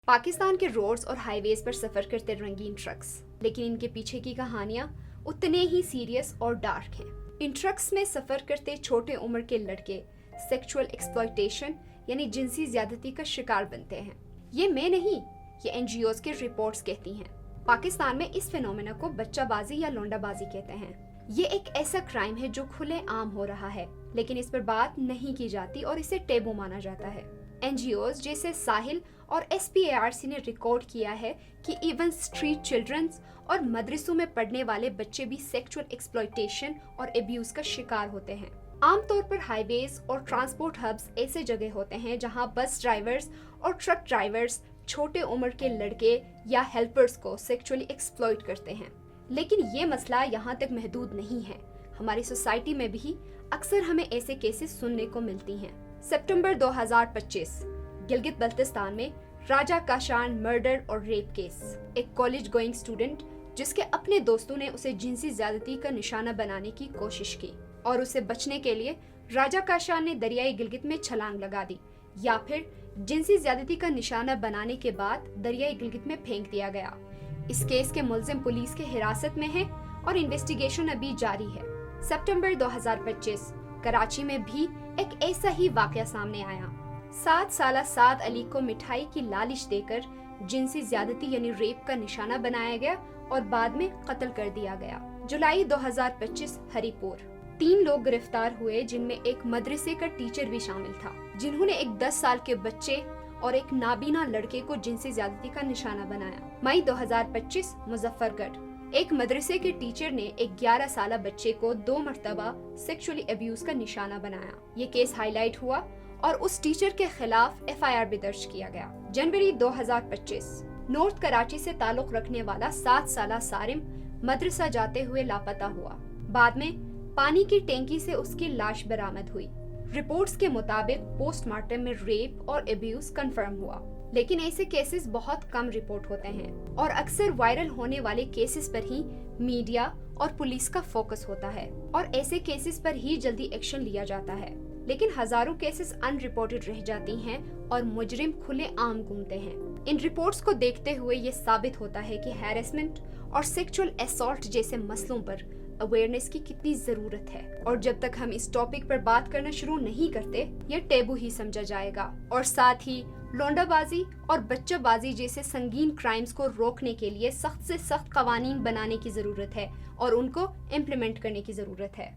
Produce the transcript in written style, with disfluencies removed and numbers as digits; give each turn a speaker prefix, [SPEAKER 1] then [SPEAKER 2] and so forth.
[SPEAKER 1] پاکستان کے روڈز اور ہائی ویز پر سفر کرتے رنگین ٹرکس، لیکن ان کے پیچھے کی کہانیاں اتنے ہی سیریس اور ڈارک ہیں۔ ان ٹرکس میں سفر کرتے چھوٹے عمر کے لڑکے سیکچول ایکسپلائٹیشن یعنی جنسی زیادتی کا شکار بنتے ہیں۔ یہ میں نہیں، یہ NGOs کے رپورٹس کہتی ہیں۔ پاکستان میں اس فینومینا کو بچہ بازی یا لونڈا بازی کہتے ہیں۔ یہ ایک ایسا کرائم ہے جو کھلے عام ہو رہا ہے، لیکن اس پر بات نہیں کی جاتی اور اسے ٹیبو مانا جاتا ہے۔ NGOs جیسے ساحل اور SPARC نے ریکارڈ کیا ہے کہ ایون اسٹریٹ چلڈرنز اور مدرسوں میں پڑھنے والے بچے بھی سیکچول ایکسپلائٹیشن اور ابیوز کا شکار ہوتے ہیں۔ عام طور پر ہائی ویز اور ٹرانسپورٹ ہبز ایسے جگہ ہوتے ہیں جہاں بس ڈرائیورز اور ٹرک ڈرائیورز چھوٹے عمر کے لڑکے یا ہیلپرز کو سیکچولی ایکسپلائٹ کرتے ہیں۔ لیکن یہ مسئلہ یہاں تک محدود نہیں ہے۔ ہماری سوسائٹی میں بھی اکثر ہمیں ایسے کیسز سننے کو ملتی ہیں۔ سپٹمبر 2025 گلگت بلتستان میں راجہ کاشان مرڈر اور ریپ کیس۔ ایک کالج گوئنگ اسٹوڈنٹ جس کے اپنے دوستوں نے اسے جنسی زیادتی کا نشانہ بنانے کی کوشش کی اور اسے بچنے کے لیے راجہ کاشان نے دریائے گلگت میں چھلانگ لگا دی، یا پھر جنسی زیادتی کا نشانہ بنانے کے بعد دریائے گلگت میں پھینک دیا گیا۔ اس کیس کے ملزم پولیس کے حراست میں ہیں اور انویسٹیگیشن ابھی جاری ہے۔ سپٹمبر 2025 کراچی میں بھی ایک ایسا ہی واقعہ سامنے آیا۔ 7 سالہ سعد علی کو مٹھائی کی لالچ دے کر جنسی زیادتی یعنی ریپ کا نشانہ بنایا گیا اور بعد میں قتل کر دیا گیا۔ جولائی 2025 ہری پور 3 لوگ گرفتار ہوئے، جن میں ایک مدرسے کا ٹیچر بھی شامل تھا، جنہوں نے ایک 10 سال کے بچے اور ایک نابینا لڑکے کو جنسی زیادتی کا نشانہ بنایا۔ مئی 2025 مظفر گڑھ ایک مدرسے کے ٹیچر نے ایک 11 سالہ بچے کو 2 مرتبہ سیکشولی ابیوز کا نشانہ بنایا۔ یہ کیس ہائی لائٹ ہوا اور اس ٹیچر کے خلاف FIR بھی درج کیا گیا۔ جنوری 2025 نارتھ کراچی سے تعلق رکھنے والا 7 سالہ سارم مدرسہ جاتے ہوئے لاپتہ ہوا۔ بعد میں پانی کی ٹینکی سے اس کی لاش برآمد ہوئی۔ رپورٹس کے مطابق پوسٹ مارٹم میں ریپ اور ابیوز کنفرم ہوا، لیکن ایسے کیسز بہت کم رپورٹ ہوتے ہیں اور اکثر وائرل ہونے والے کیسز پر ہی میڈیا اور پولیس کا فوکس ہوتا ہے اور ایسے کیسز پر ہی جلدی ایکشن لیا جاتا ہے، لیکن ہزاروں کیسز ان رپورٹڈ رہ جاتی ہیں اور مجرم کھلے عام گھومتے ہیں۔ ان رپورٹس کو دیکھتے ہوئے یہ ثابت ہوتا ہے کہ ہیراسمنٹ اور سیکچول اسالٹ جیسے مسئلوں پر اویئرنیس کی کتنی ضرورت ہے، اور جب تک ہم اس ٹاپک پر بات کرنا شروع نہیں کرتے یہ ٹیبو ہی سمجھا جائے گا، اور ساتھ ہی لونڈا بازی اور بچہ بازی جیسے سنگین کرائمز کو روکنے کے لیے سخت سے سخت قوانین بنانے کی ضرورت ہے اور ان کو امپلیمنٹ کرنے کی ضرورت ہے۔